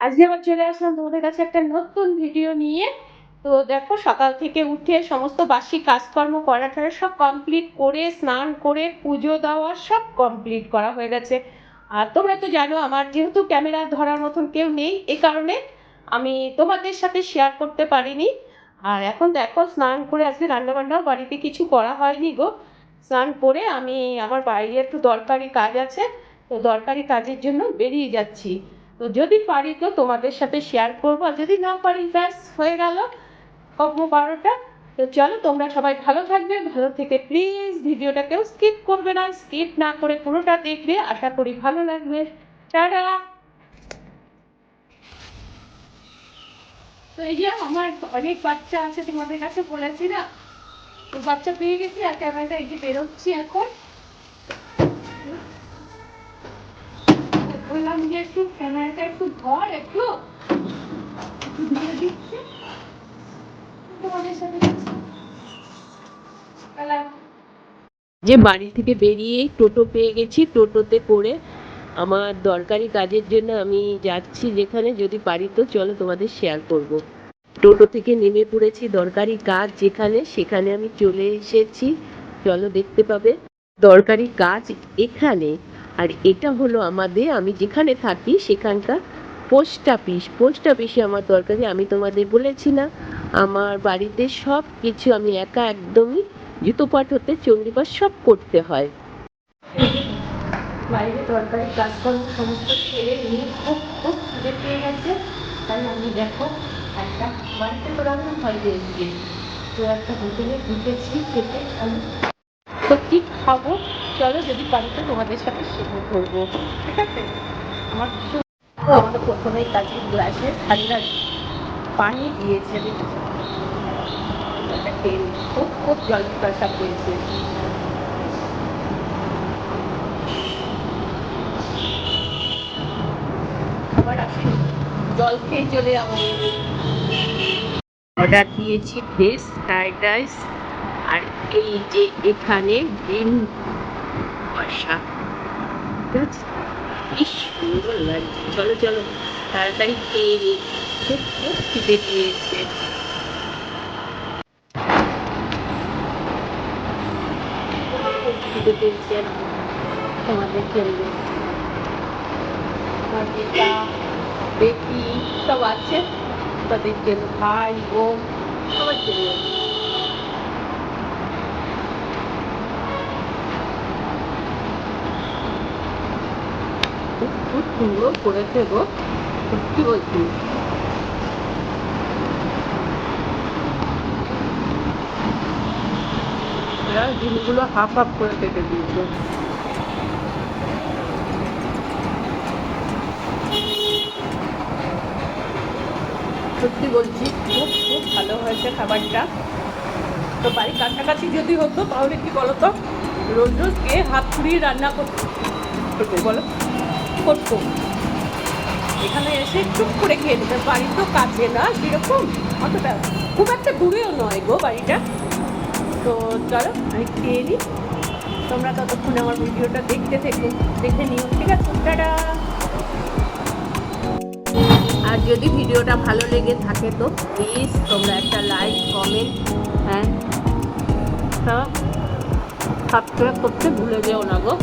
আজকে আবার চলে আসলাম তোমাদের কাছে একটা নতুন ভিডিও নিয়ে। তো দেখো, সকাল থেকে উঠে সমস্ত বাসি কাজকর্ম করা টরা সব কমপ্লিট করে, স্নান করে, পুজো দেওয়া সব কমপ্লিট করা হয়ে গেছে। আর তোমরা তো জানো, আমার যেহেতু ক্যামেরা ধরার মতন কেউ নেই, এই কারণে আমি তোমাদের সাথে শেয়ার করতে পারিনি। আর এখন দেখো, স্নান করে আজকে রান্নাবান্নাও বাড়িতে কিছু করা হয়নি গো। স্নান করে আমি আমার বাইরে একটু দরকারি কাজ আছে, তো দরকারি কাজের জন্য বেরিয়ে যাচ্ছি। তো যদি পারি তো তোমাদের সাথে শেয়ার করবো, আর যদি না পারি ব্যাস হয়ে গেল কর্ম 12টা। তো চলো, তোমরা সবাই ভালো থাকবে, ভালো থেকে প্লিজ ভিডিওটাকেও স্কিপ করবে না, স্কিপ না করে পুরোটা দেখবে, আশা করি ভালো লাগবে। টাটা। তো এই যে আমার অনেক বাচ্চা আছে, তোমাদের কাছে বলেছি না, তো বাচ্চা পেয়ে গেছি আর ক্যামেরাটা এই যে বেরোচ্ছি এখন। বললাম যে একটু ক্যামেরাটা একটু ধর, একটু দিয়ে দিচ্ছি তোমাদের সাথে। যে বাড়ি থেকে বেরিয়েই টোটো পেয়ে গেছি, টোটোতে করে আমার দরকারি কাজের জন্য আমি যাচ্ছি যেখানে, যদি পারি তো চলো তোমাদের শেয়ার করব। টোটো থেকে নেমে পড়েছি, দরকারি কাজ যেখানে সেখানে আমি চলে এসেছি। চলো, দেখতে পাবে দরকারি কাজ এখানে। আর এটা হলো আমাদের, আমি যেখানে থাকি সেখানকার পোস্ট অফিস। পোস্ট অফিসে আমার দরকারি, আমি তোমাদের বলেছি না আমার বাড়িতে সব কিছু আমি একা একদমই জুতোপাট হতে চণ্ডীপাঠ সব করতে হয়। বাইরে দরকারি কাজকর্ম সমস্ত সেরে নিয়ে খুব খুব খিদে পেয়ে গেছে। তাই আমি দেখো একটা, বাড়িতে তো রান্না হয় যে, তো একটা হোটেলে ঢুকেছি খেতে। আমি তো কি খাবো চলো, যদি পারি তো তোমাদের সাথে শেয়ার করবো, ঠিক আছে। আমার ভীষণ, আমাদের প্রথমেই কাছে গ্লাসে ঠান্ডা পানি দিয়েছে, তেল খুব খুব জল পিপাসা পেয়েছে। খাবার আসে, জল খেয়ে চলে যাবো। অর্ডার দিয়েছি ভেজ ফ্রাইড রাইস, আর এই যে এখানে ডিম কষা, ঠিক আছে। কি সুন্দর লাগছে, চলো চলো তাড়াতাড়ি খেয়ে নিই, খুব খুব খিদে পেয়েছে। খিদে পেয়েছে তোমাদের জন্য। বেটি সব আছে, তাদের জন্য, ভাই বোন সবার জন্য। খুব খুব সুন্দর করেছে গো, সত্যি বলছি। এরা জিনিসগুলো হাফ হাফ করে কেটে দিয়েছে। সত্যি বলছি, খুব খুব ভালো হয়েছে খাবারটা। তো বাড়ির কাছাকাছি যদি হতো তাহলে কি বলতো, রোজ রোজ কে হাত পুড়িয়ে রান্না করতো বলো, করতো। এখানে এসে চুপ করে খেয়ে নিতে, বাড়ি তো কাছে না সেরকম, অতটা খুব একটা দূরেও নয় গো বাড়িটা। তো চলো আমি খেয়ে নিই, তোমরা ততক্ষণে আমার ভিডিওটা দেখতে থেকো, দেখে নিও, ঠিক আছে। টাটা। আর যদি ভিডিওটা ভালো লেগে থাকে তো প্লিজ তোমরা একটা লাইক, কমেন্ট, হ্যাঁ, সাবস্ক্রাইব করতে ভুলে যেও না গো।